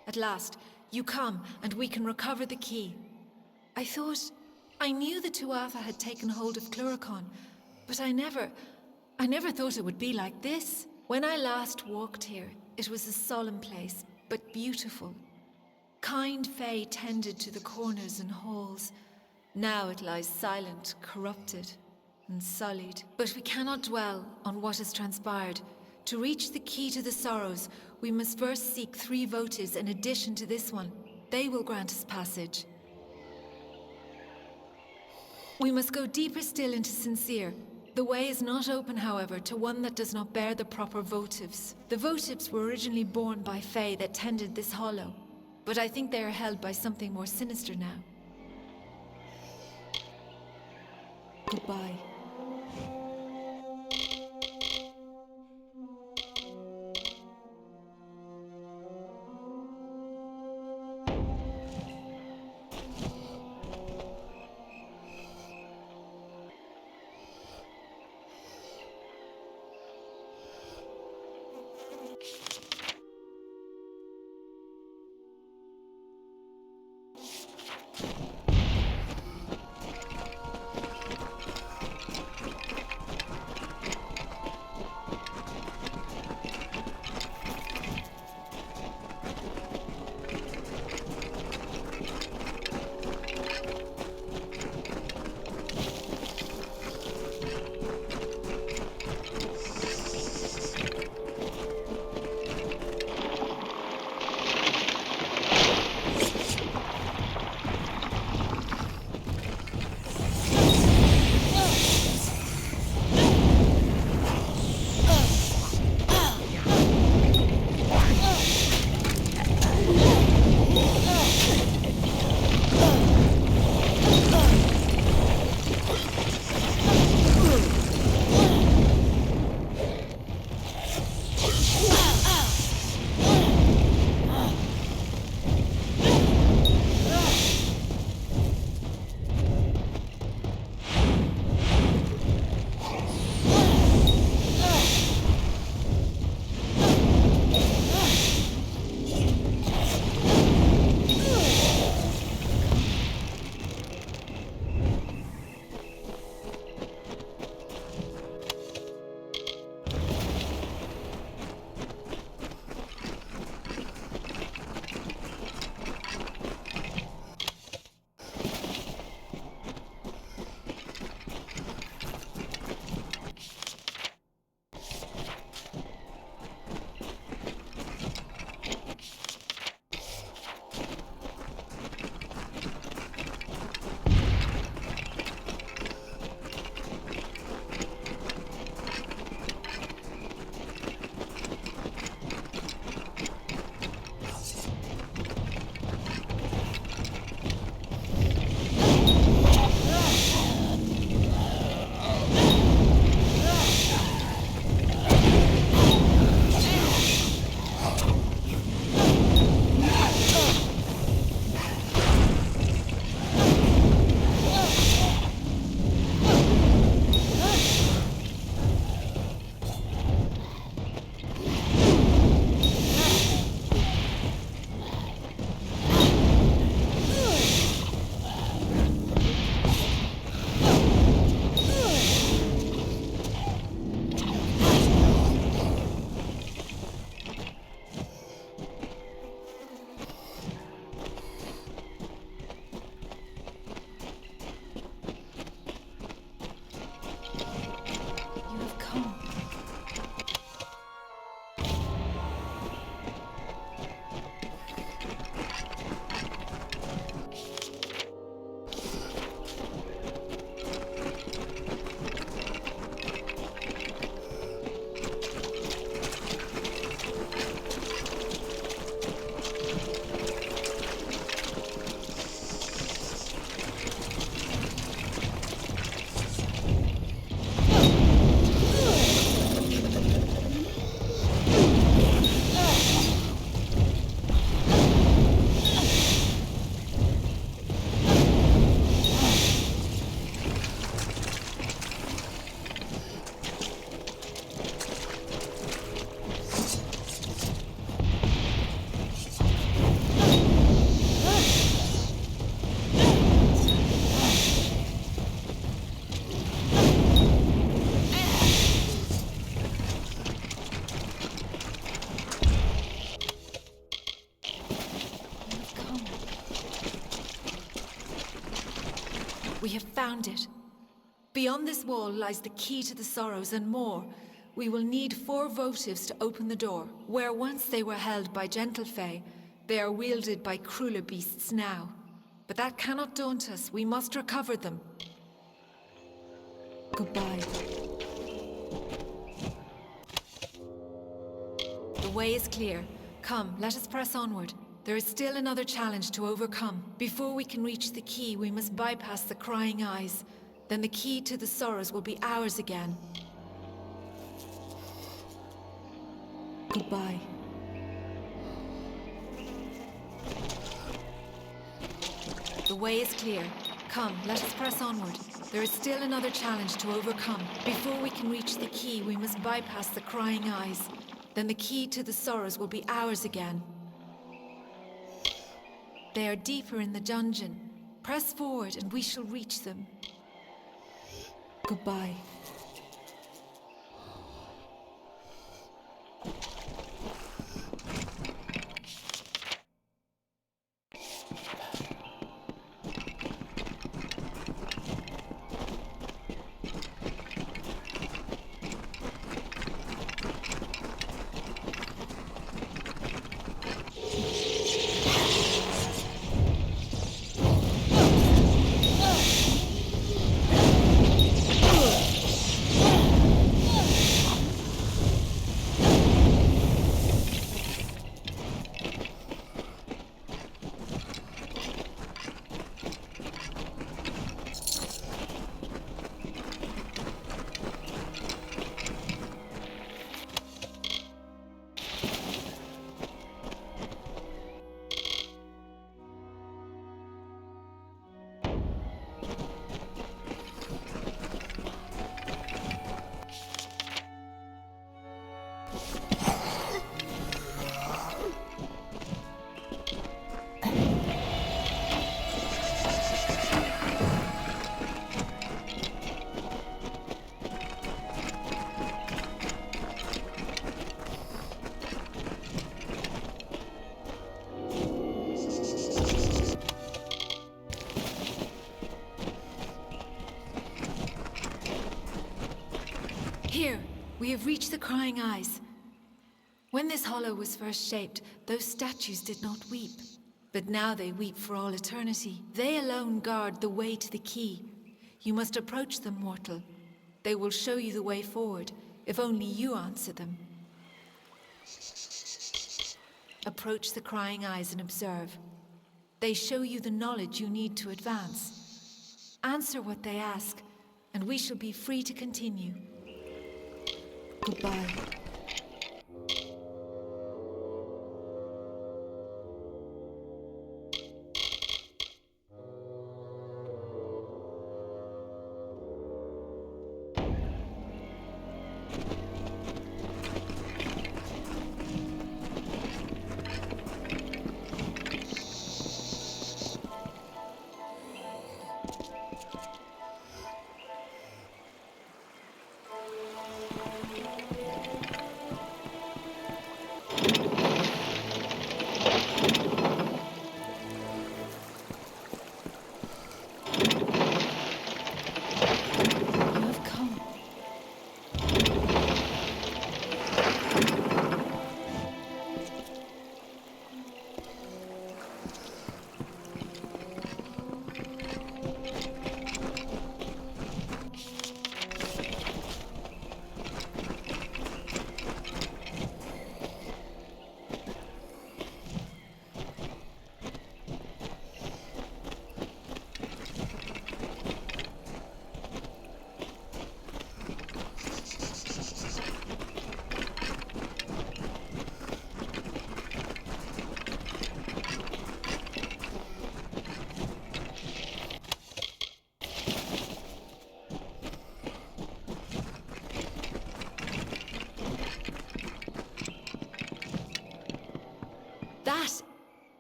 At last, you come, and we can recover the key. I knew the Tuatha had taken hold of Cluricon, but I never thought it would be like this. When I last walked here, it was a solemn place, but beautiful. Kind Fae tended to the corners and halls. Now it lies silent, corrupted, and sullied. But we cannot dwell on what has transpired. To reach the key to the sorrows, we must first seek 3 votives in addition to this one. They will grant us passage. We must go deeper still into Sincere. The way is not open, however, to one that does not bear the proper votives. The votives were originally borne by Fae that tended this hollow, but I think they are held by something more sinister now. Goodbye. found it. Beyond this wall lies the key to the sorrows and more. We will need 4 votives to open the door. Where once they were held by gentle fae, they are wielded by crueler beasts now. But that cannot daunt us. We must recover them. Goodbye. The way is clear. Come, let us press onward. There is still another challenge to overcome. Before we can reach the key, we must bypass the crying eyes. Then the key to the sorrows will be ours again. Goodbye. The way is clear. Come, let us press onward. There is still another challenge to overcome. Before we can reach the key, we must bypass the crying eyes. Then the key to the sorrows will be ours again. They are deeper in the dungeon. Press forward and we shall reach them. Goodbye. Here, we have reached the crying eyes. When this hollow was first shaped, those statues did not weep. But now they weep for all eternity. They alone guard the way to the key. You must approach them, mortal. They will show you the way forward, if only you answer them. Approach the crying eyes and observe. They show you the knowledge you need to advance. Answer what they ask, and we shall be free to continue. Goodbye.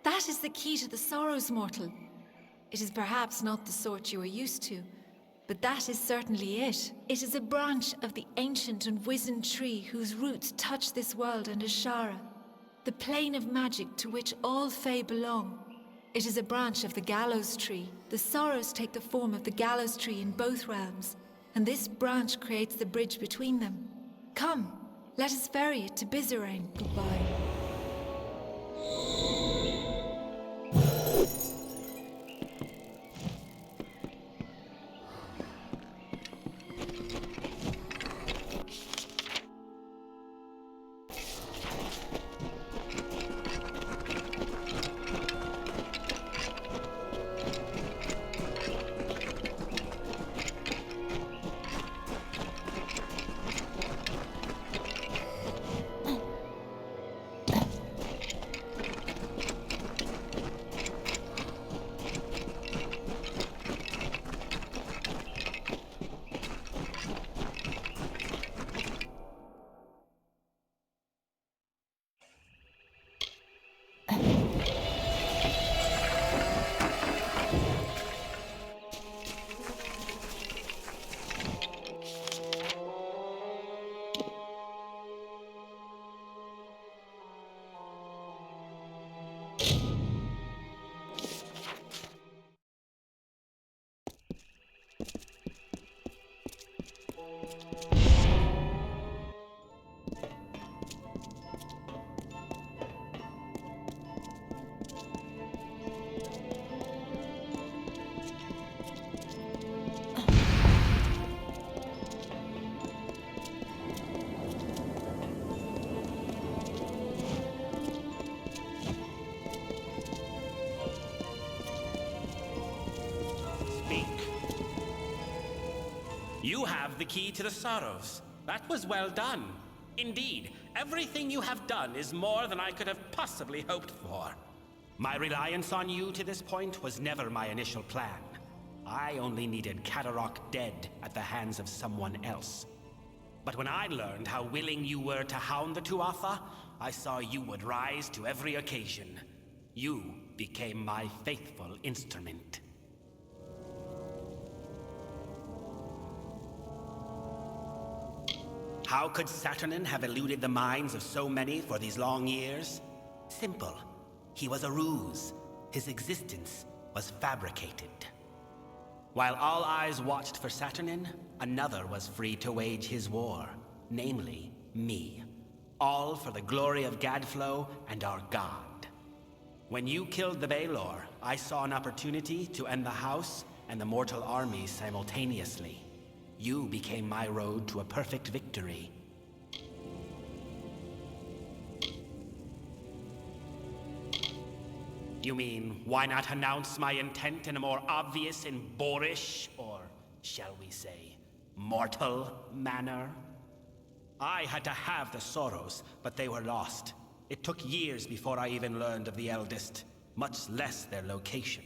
That is the key to the sorrows, mortal. It is perhaps not the sort you are used to, but that is certainly it. It is a branch of the ancient and wizened tree whose roots touch this world and Ashara, the plane of magic to which all Fae belong. It is a branch of the gallows tree. The sorrows take the form of the gallows tree in both realms, and this branch creates the bridge between them. Come, let us ferry it to Bizerain. Goodbye. You have the key to the sorrows. That was well done. Indeed, everything you have done is more than I could have possibly hoped for. My reliance on you to this point was never my initial plan. I only needed Kadarok dead at the hands of someone else. But when I learned how willing you were to hound the Tuatha, I saw you would rise to every occasion. You became my faithful instrument. How could Saturnin have eluded the minds of so many for these long years? Simple. He was a ruse. His existence was fabricated. While all eyes watched for Saturnin, another was free to wage his war, namely me. All for the glory of Gadflow and our god. When you killed the Baelor, I saw an opportunity to end the house and the mortal armies simultaneously. You became my road to a perfect victory. You mean, why not announce my intent in a more obvious and boorish, or shall we say, mortal manner? I had to have the sorrows, but they were lost. It took years before I even learned of the Eldest, much less their location.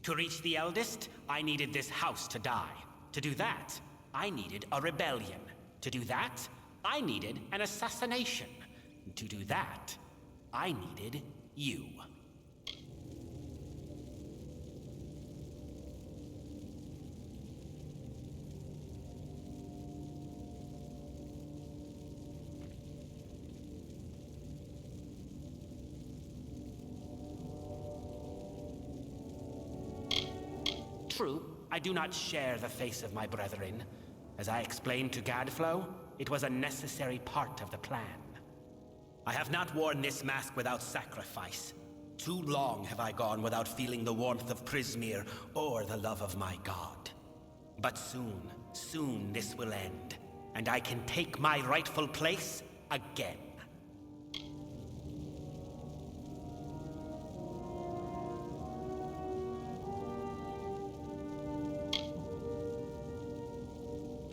To reach the Eldest, I needed this house to die. To do that, I needed a rebellion. To do that, I needed an assassination. To do that, I needed you. True, I do not share the face of my brethren. As I explained to Gadflow, it was a necessary part of the plan. I have not worn this mask without sacrifice. Too long have I gone without feeling the warmth of Prismeer or the love of my god. But soon this will end, and I can take my rightful place again.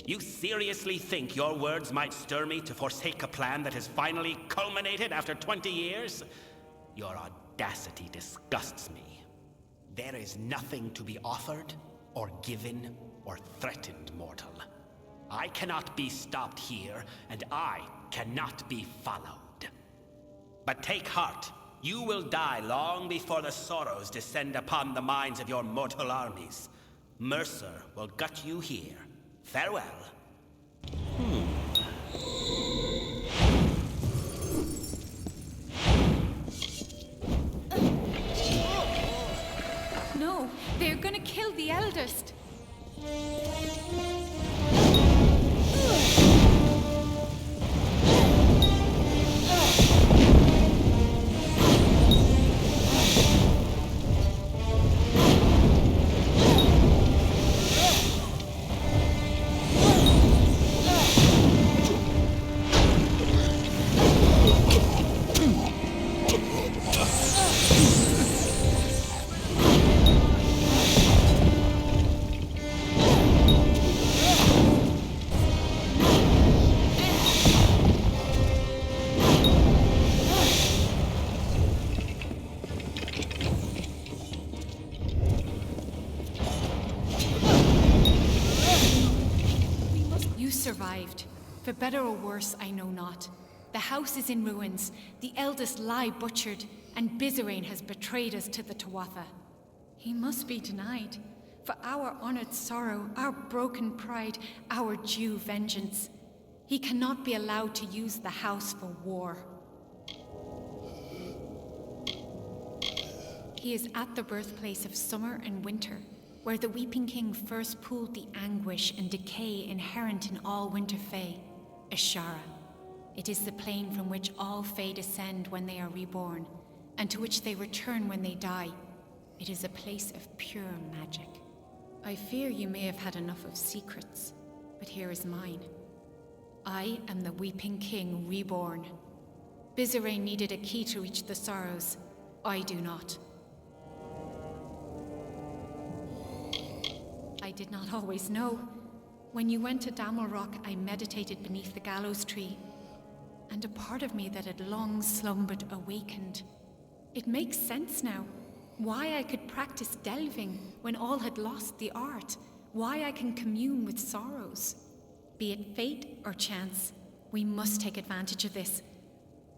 You seriously think your words might stir me to forsake a plan that has finally culminated after 20 years? Your audacity disgusts me. There is nothing to be offered, or given, or threatened, mortal. I cannot be stopped here, and I cannot be followed. But take heart. You will die long before the sorrows descend upon the minds of your mortal armies. Mercer will gut you here. Farewell. They're gonna kill the eldest. Survived. For better or worse, I know not. The house is in ruins, the eldest lie butchered, and Bizerain has betrayed us to the Tuatha. He must be denied. For our honored sorrow, our broken pride, our due vengeance. He cannot be allowed to use the house for war. He is at the birthplace of summer and winter, where the Weeping King first pooled the anguish and decay inherent in all winter fae, Ashara. It is the plane from which all fae descend when they are reborn, and to which they return when they die. It is a place of pure magic. I fear you may have had enough of secrets, but here is mine. I am the Weeping King reborn. Bizerain needed a key to reach the Sorrows. I do not. I did not always know. When you went to Damelrock, I meditated beneath the gallows tree, and a part of me that had long slumbered awakened. It makes sense now. Why I could practice delving when all had lost the art. Why I can commune with sorrows. Be it fate or chance, we must take advantage of this.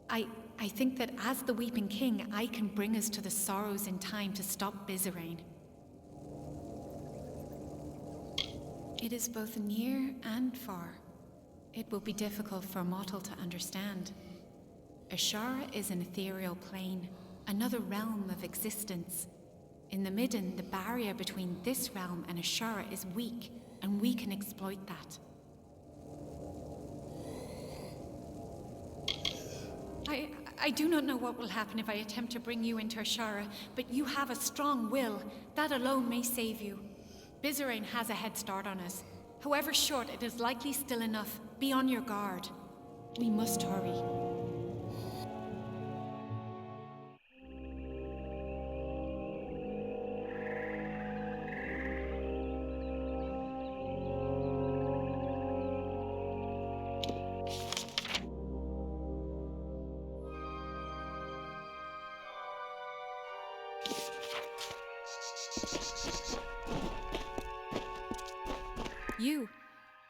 I think that as the Weeping King, I can bring us to the Sorrows in time to stop Bizerain. It is both near and far. It will be difficult for a mortal to understand. Ashara is an ethereal plane, another realm of existence. In the Midden, the barrier between this realm and Ashara is weak, and we can exploit that. I do not know what will happen if I attempt to bring you into Ashara, but you have a strong will. That alone may save you. Bizerain has a head start on us. However short, it is likely still enough. Be on your guard. We must hurry.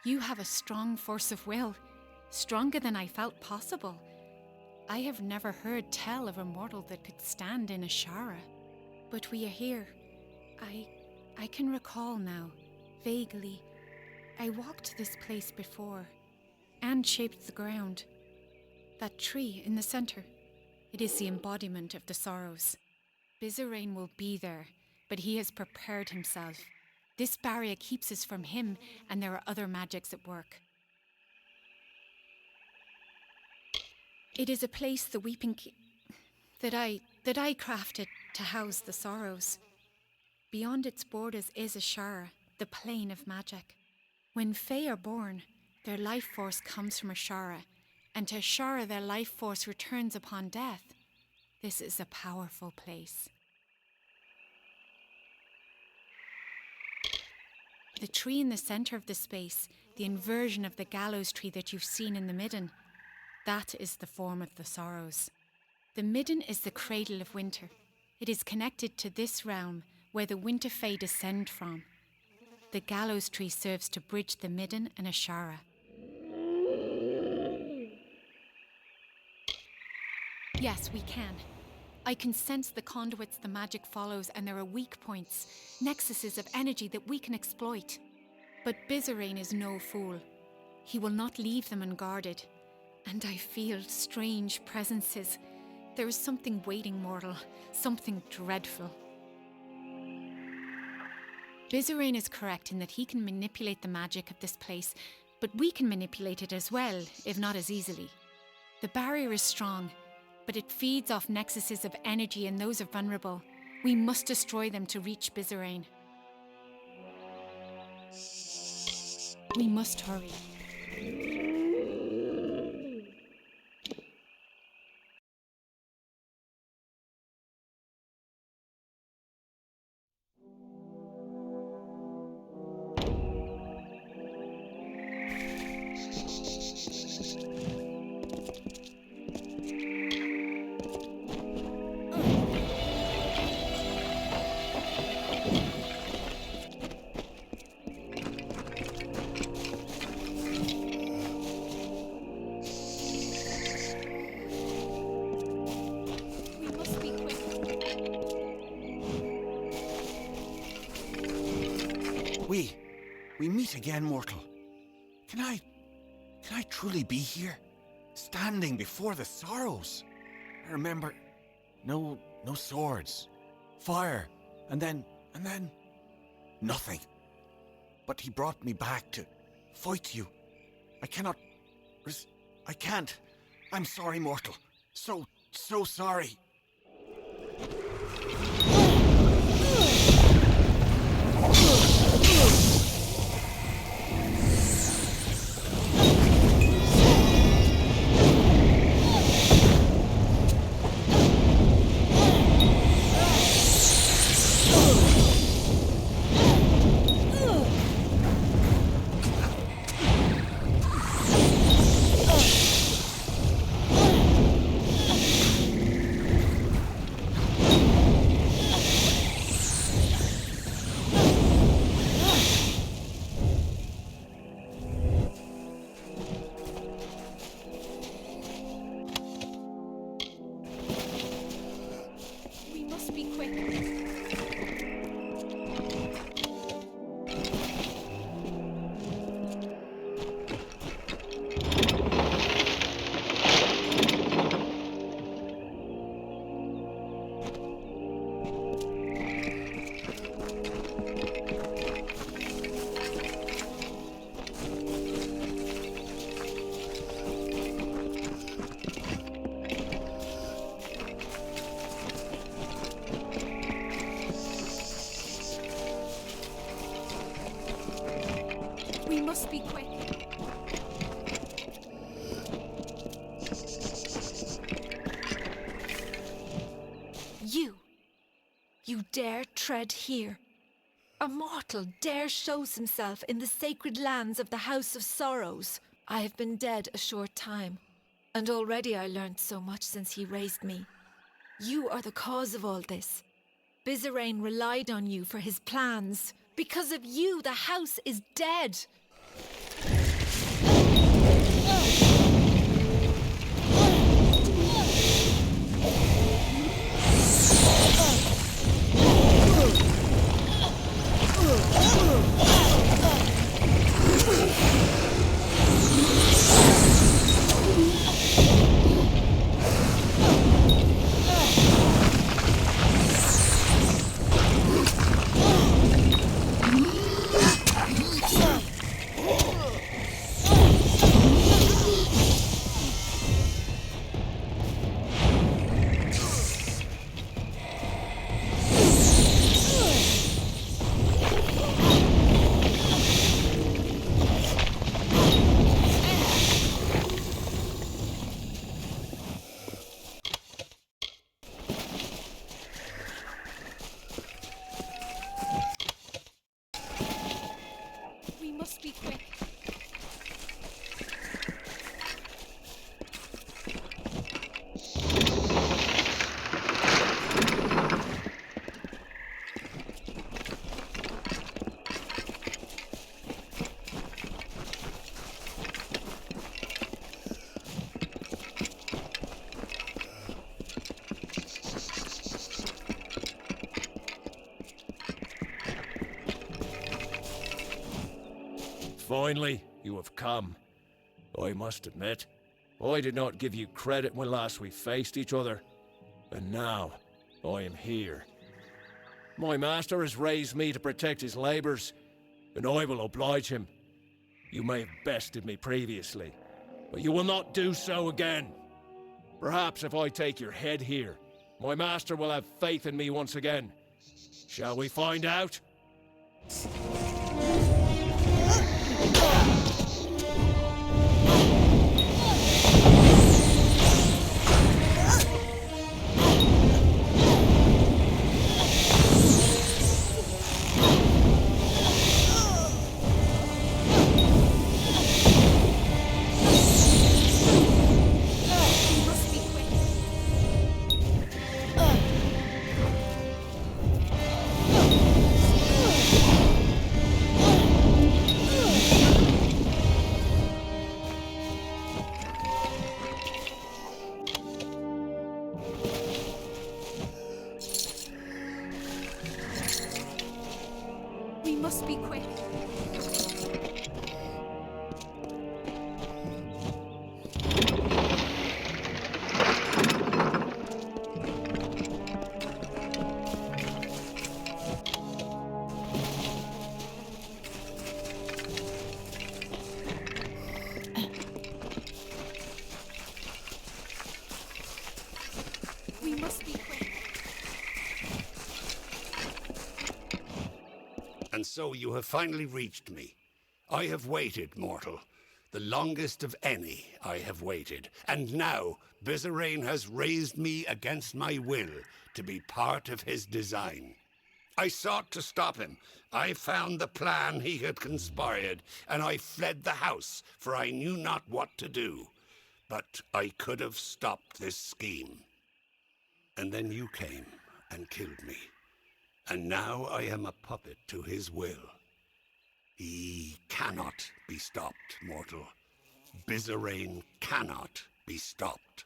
You have a strong force of will, stronger than I felt possible. I have never heard tell of a mortal that could stand in Ashara. But we are here. I can recall now, vaguely. I walked this place before, and shaped the ground. That tree in the center, it is the embodiment of the Sorrows. Bizerain will be there, but he has prepared himself. This barrier keeps us from him, and there are other magics at work. It is a place the Weeping King that I crafted to house the Sorrows. Beyond its borders is Ashara, the plane of magic. When Fae are born, their life force comes from Ashara, and to Ashara their life force returns upon death. This is a powerful place. The tree in the center of the space, the inversion of the gallows tree that you've seen in the Midden, that is the form of the Sorrows. The Midden is the cradle of winter. It is connected to this realm where the winter fae descend from. The gallows tree serves to bridge the Midden and Ashara. Yes, we can. I can sense the conduits the magic follows, and there are weak points, nexuses of energy that we can exploit. But Bizerain is no fool. He will not leave them unguarded. And I feel strange presences. There is something waiting, mortal, something dreadful. Bizarrain is correct in that he can manipulate the magic of this place, but we can manipulate it as well, if not as easily. The barrier is strong, but it feeds off nexuses of energy and those are vulnerable. We must destroy them to reach Bizarrain. We must hurry. We meet again, mortal. Can I truly be here? Standing before the sorrows? I remember, no swords, fire, and then, nothing. But he brought me back to fight you. I can't. I'm sorry, mortal. So sorry. We must be quick. You dare tread here? A mortal dare shows himself in the sacred lands of the House of Sorrows. I have been dead a short time, and already I learned so much since he raised me. You are the cause of all this. Bizarrain relied on you for his plans. Because of you, the house is dead. Be quick. Finally, you have come. I must admit, I did not give you credit when last we faced each other. And now, I am here. My master has raised me to protect his labors, and I will oblige him. You may have bested me previously, but you will not do so again. Perhaps if I take your head here, my master will have faith in me once again. Shall we find out? We must be quick. We must be quick. And so you have finally reached me. I have waited, mortal. The longest of any I have waited. And now, Bizarrain has raised me against my will to be part of his design. I sought to stop him. I found the plan he had conspired, and I fled the house, for I knew not what to do. But I could have stopped this scheme. And then you came and killed me. And now I am a puppet to his will. He cannot be stopped, mortal. Bizarrain cannot be stopped.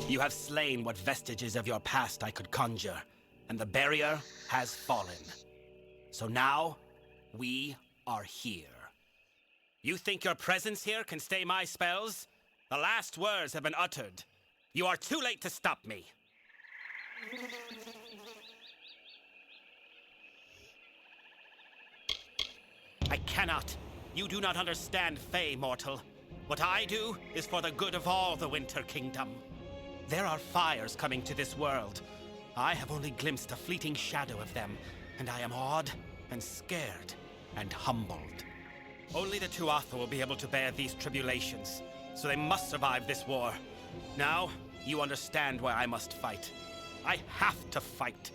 You have slain what vestiges of your past I could conjure, and the barrier has fallen. So now, we are here. You think your presence here can stay my spells? The last words have been uttered. You are too late to stop me. I cannot. You do not understand, Fey mortal. What I do is for the good of all the Winter Kingdom. There are fires coming to this world. I have only glimpsed a fleeting shadow of them, and I am awed and scared and humbled. Only the Tuatha will be able to bear these tribulations, so they must survive this war. Now, you understand why I must fight. I have to fight.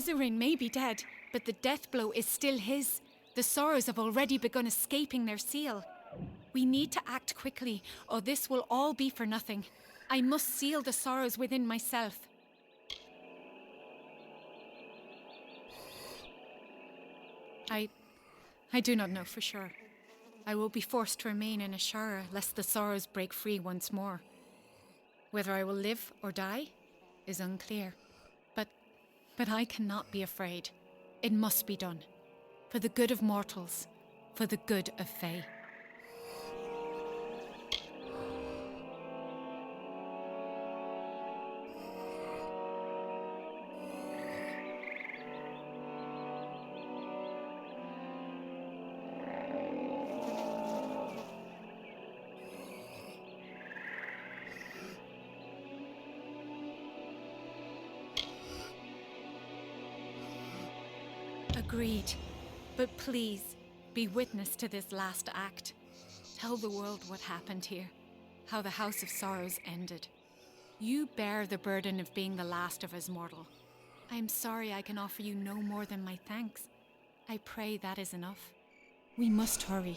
Bizarine may be dead, but the death blow is still his. The sorrows have already begun escaping their seal. We need to act quickly, or this will all be for nothing. I must seal the sorrows within myself. I do not know for sure. I will be forced to remain in Ashara lest the sorrows break free once more. Whether I will live or die is unclear. But I cannot be afraid. It must be done. For the good of mortals, for the good of Fae. Agreed. But please, be witness to this last act. Tell the world what happened here, how the House of Sorrows ended. You bear the burden of being the last of us mortal. I am sorry I can offer you no more than my thanks. I pray that is enough. We must hurry.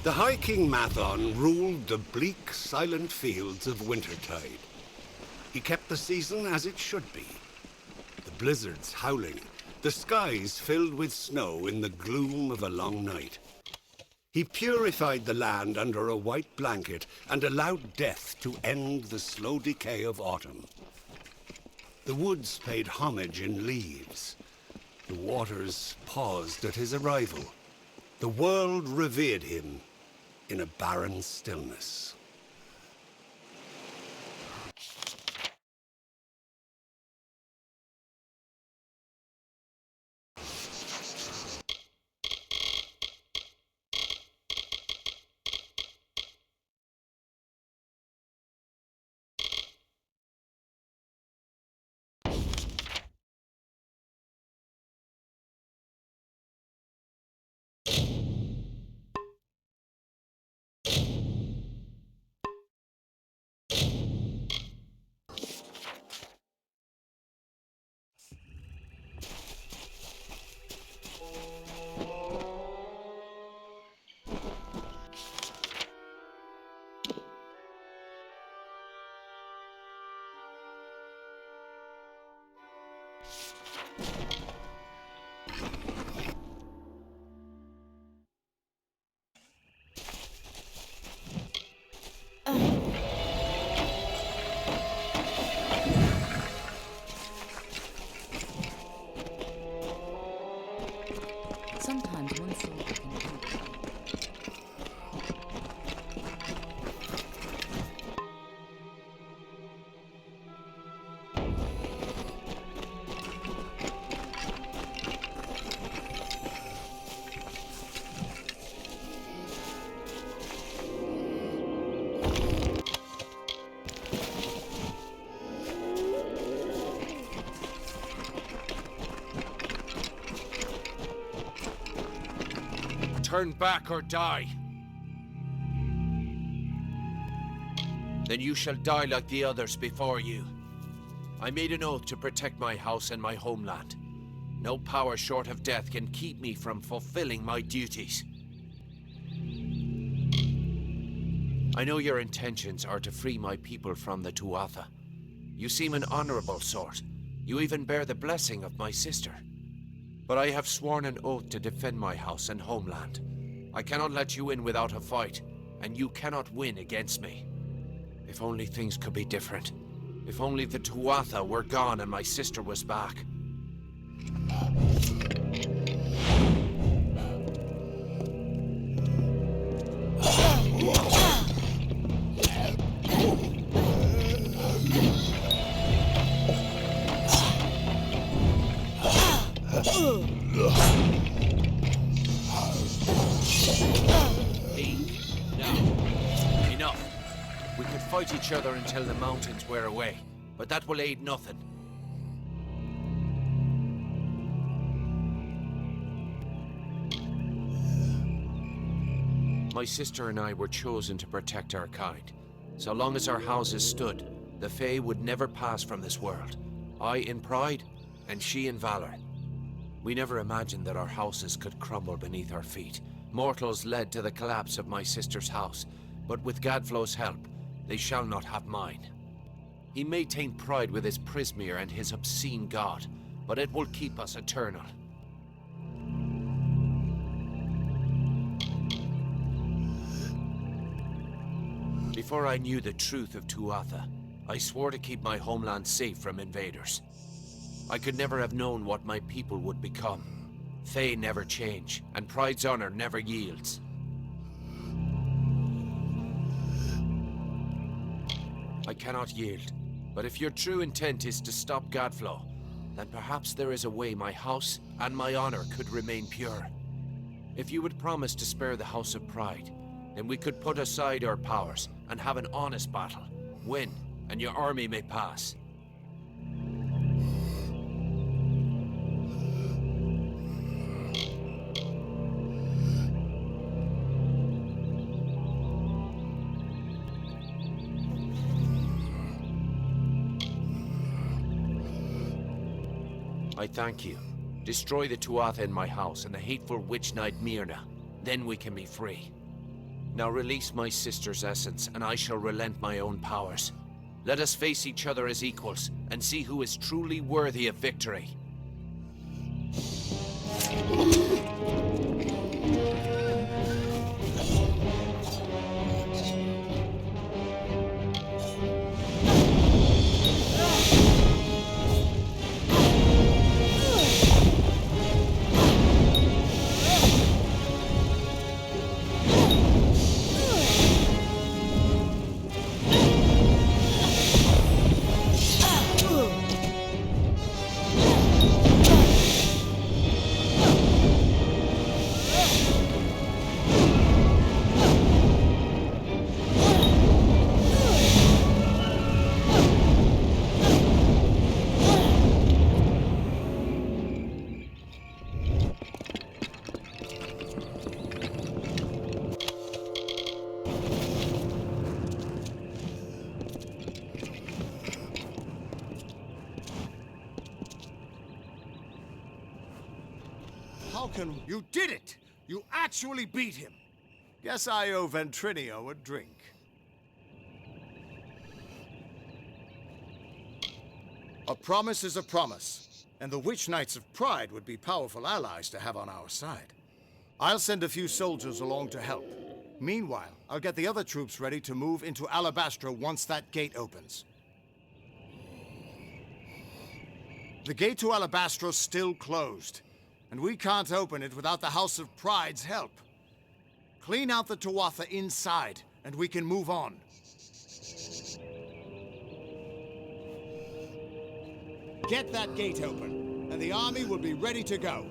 The High King Mathon ruled the bleak, silent fields of Wintertide. He kept the season as it should be. The blizzards howling, the skies filled with snow in the gloom of a long night. He purified the land under a white blanket and allowed death to end the slow decay of autumn. The woods paid homage in leaves. The waters paused at his arrival. The world revered him in a barren stillness. Sometimes one soul can hope. Turn back or die. Then you shall die like the others before you. I made an oath to protect my house and my homeland. No power short of death can keep me from fulfilling my duties. I know your intentions are to free my people from the Tuatha. You seem an honorable sort. You even bear the blessing of my sister. But I have sworn an oath to defend my house and homeland. I cannot let you in without a fight, and you cannot win against me. If only things could be different. If only the Tuatha were gone and my sister was back. Fight each other until the mountains wear away, but that will aid nothing. My sister and I were chosen to protect our kind. So long as our houses stood, the Fae would never pass from this world. I in pride, and she in valor. We never imagined that our houses could crumble beneath our feet. Mortals led to the collapse of my sister's house, but with Gadflow's help, they shall not have mine. He may taint pride with his Prismere and his obscene god, but it will keep us eternal. Before I knew the truth of Tuatha, I swore to keep my homeland safe from invaders. I could never have known what my people would become. Fae never change, and pride's honor never yields. I cannot yield, but if your true intent is to stop Gadflow, then perhaps there is a way my house and my honor could remain pure. If you would promise to spare the House of Pride, then we could put aside our powers and have an honest battle. Win, and your army may pass. I thank you. Destroy the Tuatha in my house and the hateful witch knight Myrna. Then we can be free. Now release my sister's essence, and I shall relent my own powers. Let us face each other as equals, and see who is truly worthy of victory. You did it! You actually beat him! Guess I owe Ventrinio a drink. A promise is a promise. And the Witch Knights of Pride would be powerful allies to have on our side. I'll send a few soldiers along to help. Meanwhile, I'll get the other troops ready to move into Alabastra once that gate opens. The gate to Alabastra's still closed, and we can't open it without the House of Pride's help. Clean out the Tuatha inside, and we can move on. Get that gate open, and the army will be ready to go.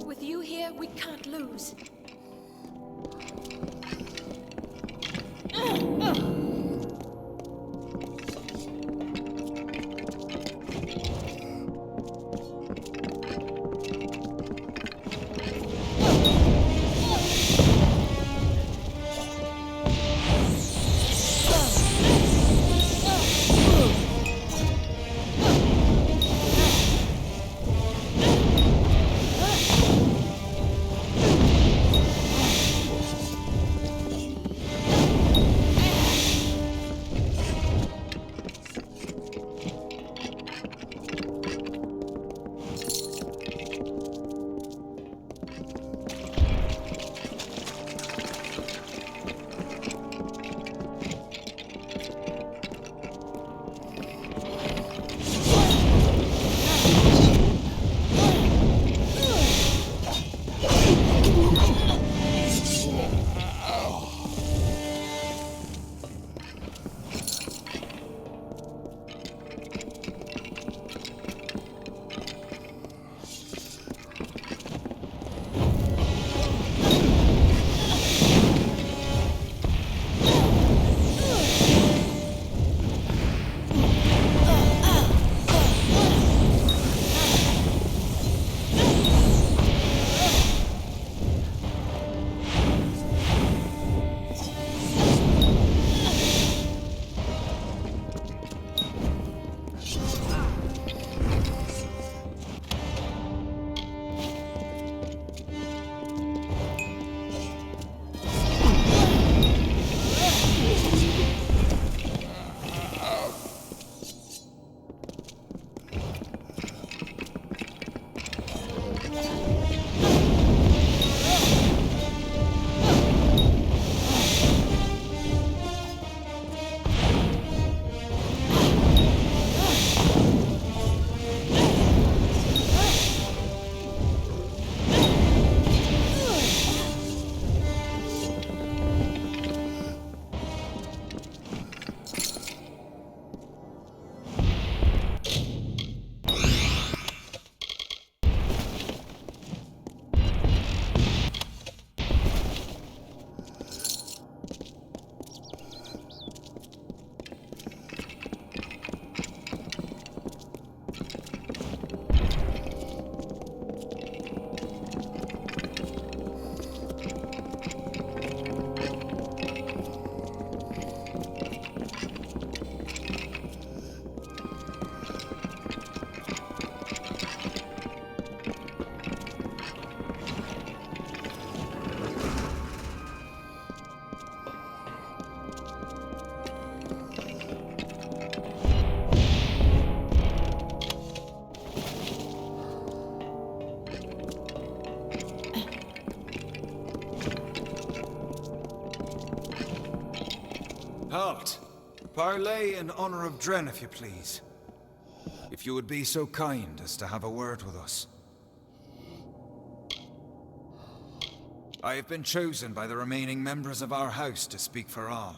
With you here, we can't lose. Halt! Parley in honor of Dren, if you please. If you would be so kind as to have a word with us. I have been chosen by the remaining members of our house to speak for all.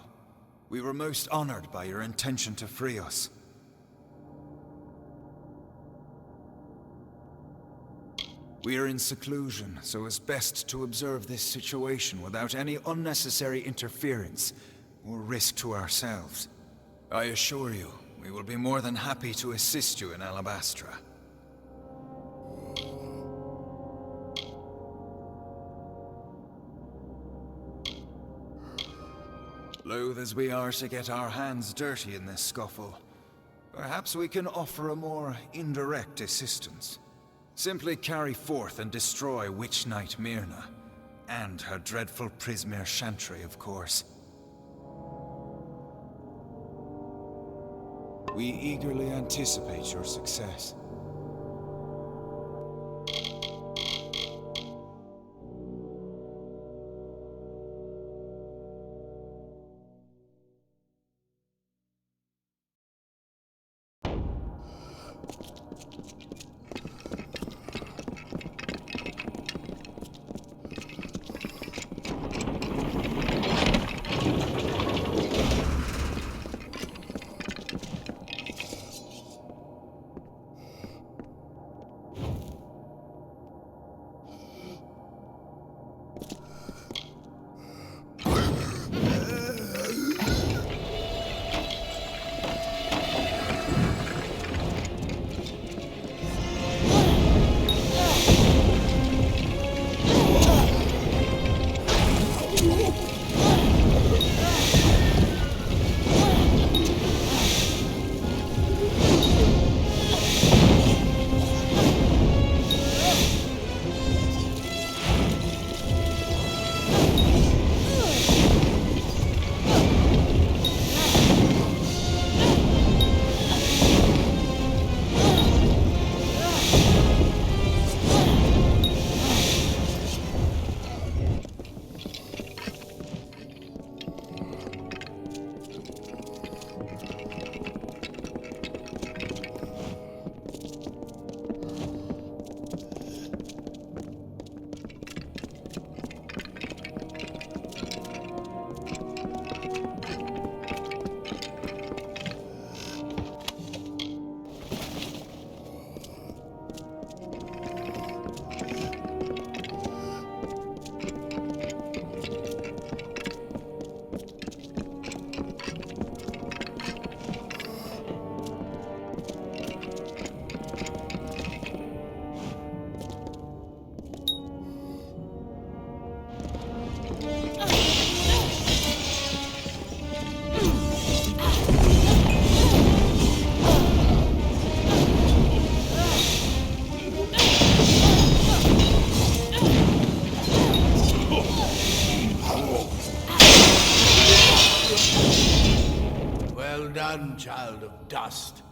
We were most honored by your intention to free us. We are in seclusion, so it's best to observe this situation without any unnecessary interference or risk to ourselves. I assure you, we will be more than happy to assist you in Alabastra. Loath as we are to get our hands dirty in this scuffle, perhaps we can offer a more indirect assistance. Simply carry forth and destroy Witch Knight Myrna, and her dreadful Prismere Chantry, of course. We eagerly anticipate your success. Child of dust.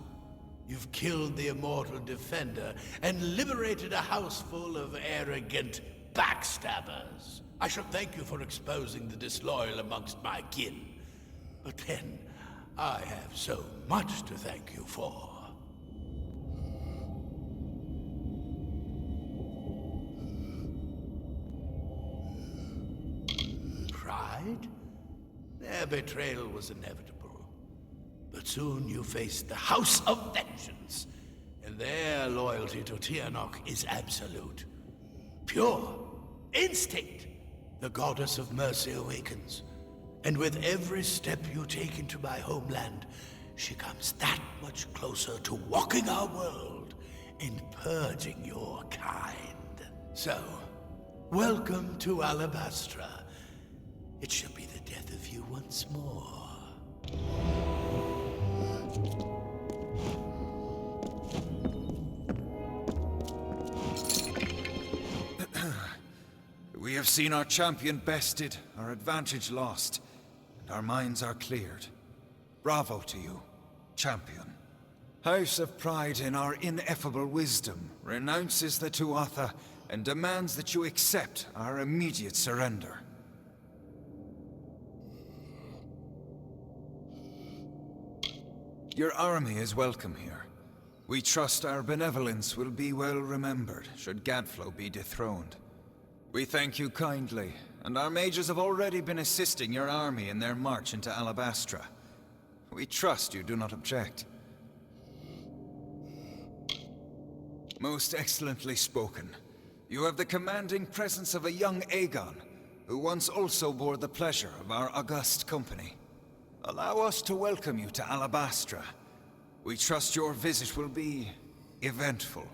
You've killed the immortal defender and liberated a house full of arrogant backstabbers. I should thank you for exposing the disloyal amongst my kin. But then, I have so much to thank you for. Pride? Their betrayal was inevitable. But soon you faced the House of Vengeance, and their loyalty to Tianok is absolute. Pure. Instinct. The goddess of mercy awakens. And with every step you take into my homeland, she comes that much closer to walking our world and purging your kind. So, welcome to Alabastra. It shall be the death of you once more. We have seen our champion bested, our advantage lost, and our minds are cleared. Bravo to you, champion. House of Pride, in our ineffable wisdom, renounces the Tuatha and demands that you accept our immediate surrender. Your army is welcome here. We trust our benevolence will be well remembered should Gadflow be dethroned. We thank you kindly, and our mages have already been assisting your army in their march into Alabastra. We trust you do not object. Most excellently spoken. You have the commanding presence of a young Aegon, who once also bore the pleasure of our august company. Allow us to welcome you to Alabastra. We trust your visit will be eventful.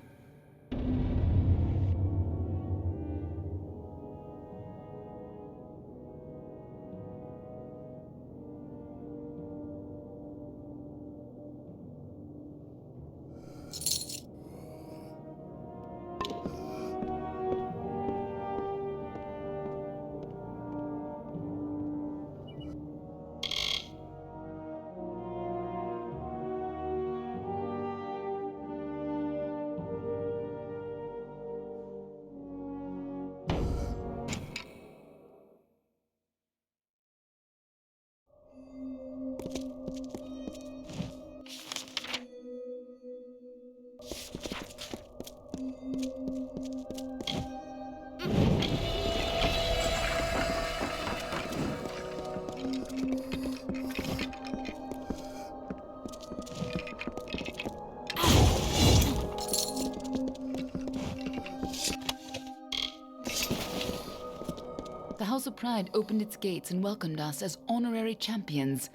The House of Pride opened its gates and welcomed us as honorary champions.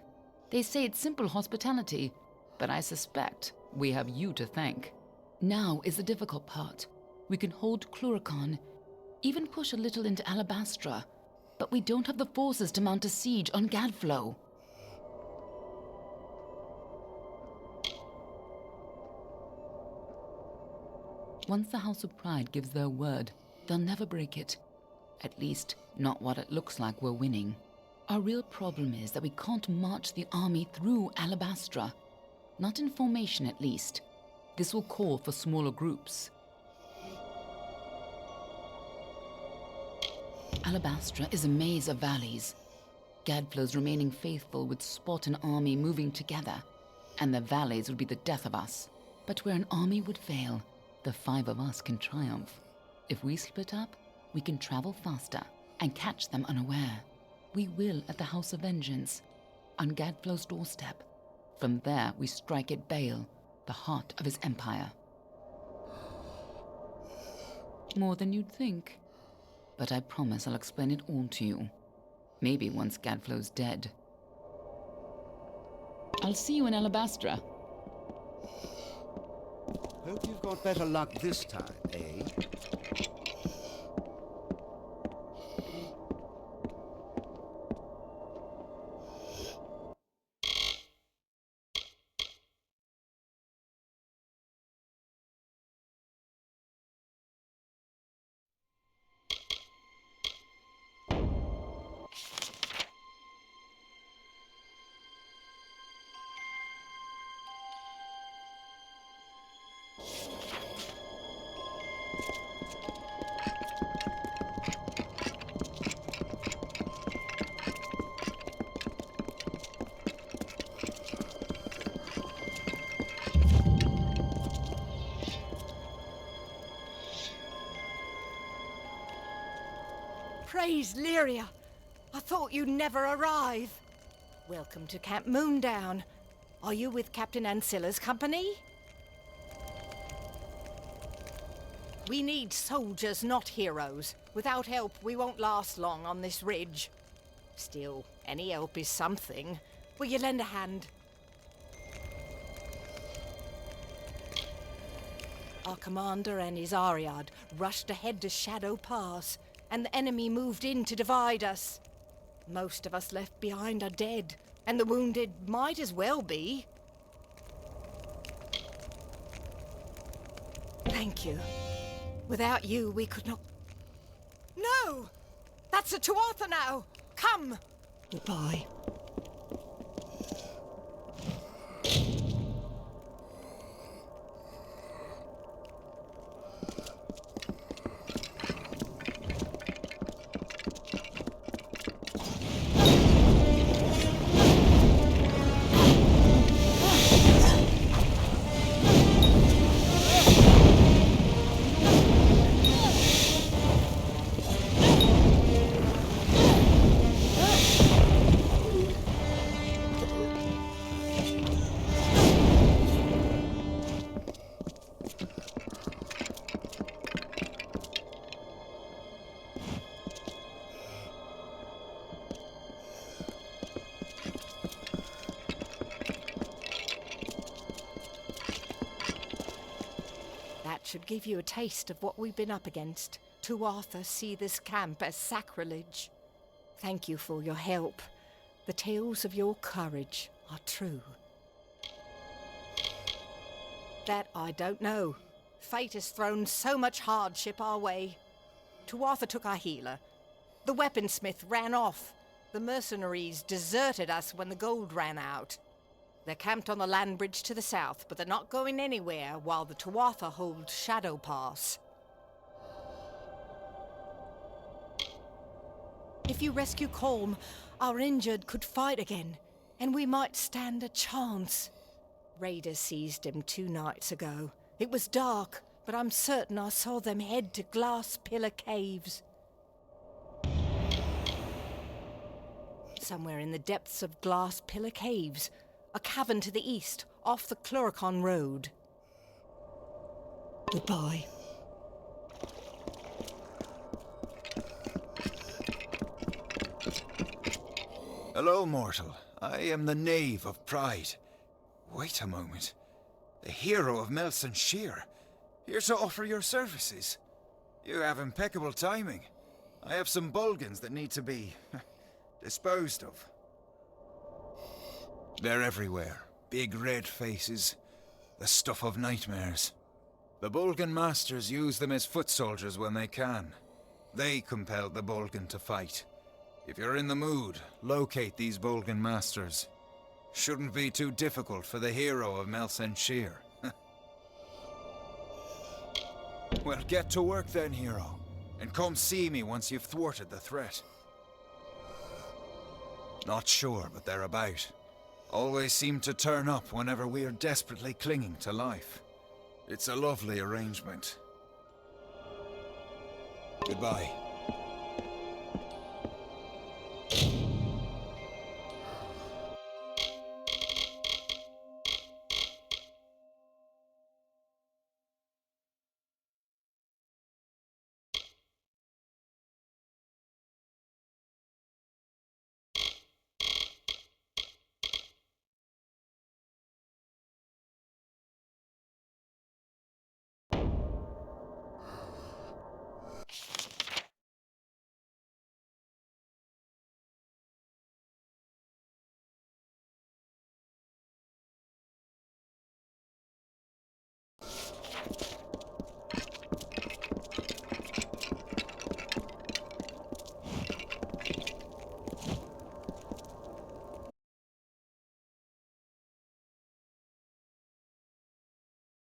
They say it's simple hospitality, but I suspect we have you to thank. Now is the difficult part. We can hold Cluricon, even push a little into Alabastra, but we don't have the forces to mount a siege on Gadflow. Once the House of Pride gives their word, they'll never break it. At least, not while it looks like we're winning. Our real problem is that we can't march the army through Alabastra. Not in formation, at least. This will call for smaller groups. Alabastra is a maze of valleys. Gadflow's remaining faithful would spot an army moving together, and the valleys would be the death of us. But where an army would fail, the 5 of us can triumph. If we split up, we can travel faster and catch them unaware. We will at the House of Vengeance, on Gadflow's doorstep. From there, we strike at Bale, the heart of his empire. More than you'd think. But I promise I'll explain it all to you. Maybe once Gadflow's dead. I'll see you in Alabastra. Hope you've got better luck this time, eh? Praise Lyria! I thought you'd never arrive. Welcome to Camp Moondown. Are you with Captain Ancilla's company? We need soldiers, not heroes. Without help, we won't last long on this ridge. Still, any help is something. Will you lend a hand? Our commander and his Ariad rushed ahead to Shadow Pass, and the enemy moved in to divide us. Most of us left behind are dead, and the wounded might as well be. Thank you. Without you, we could not... No! That's a Tuatha now! Come! Goodbye. Should give you a taste of what we've been up against. Tuatha see this camp as sacrilege. Thank you for your help. The tales of your courage are true. That I don't know. Fate has thrown so much hardship our way. Tuatha took our healer. The weaponsmith ran off. The mercenaries deserted us when the gold ran out. They're camped on the land bridge to the south, but they're not going anywhere while the Tuatha hold Shadow Pass. If you rescue Colm, our injured could fight again, and we might stand a chance. Raiders seized him 2 nights ago. It was dark, but I'm certain I saw them head to Glass Pillar Caves. Somewhere in the depths of Glass Pillar Caves, a cavern to the east, off the Cluricon Road. Goodbye. Hello, mortal. I am the Knave of Pride. Wait a moment. The hero of Melson Shear. Here to offer your services. You have impeccable timing. I have some Bulgans that need to be disposed of. They're everywhere. Big red faces. The stuff of nightmares. The Bulgan masters use them as foot soldiers when they can. They compelled the Bulgan to fight. If you're in the mood, locate these Bulgan masters. Shouldn't be too difficult for the hero of Melson Shear. Well, get to work then, hero. And come see me once you've thwarted the threat. Not sure, but they're about. Always seem to turn up whenever we're desperately clinging to life. It's a lovely arrangement. Goodbye.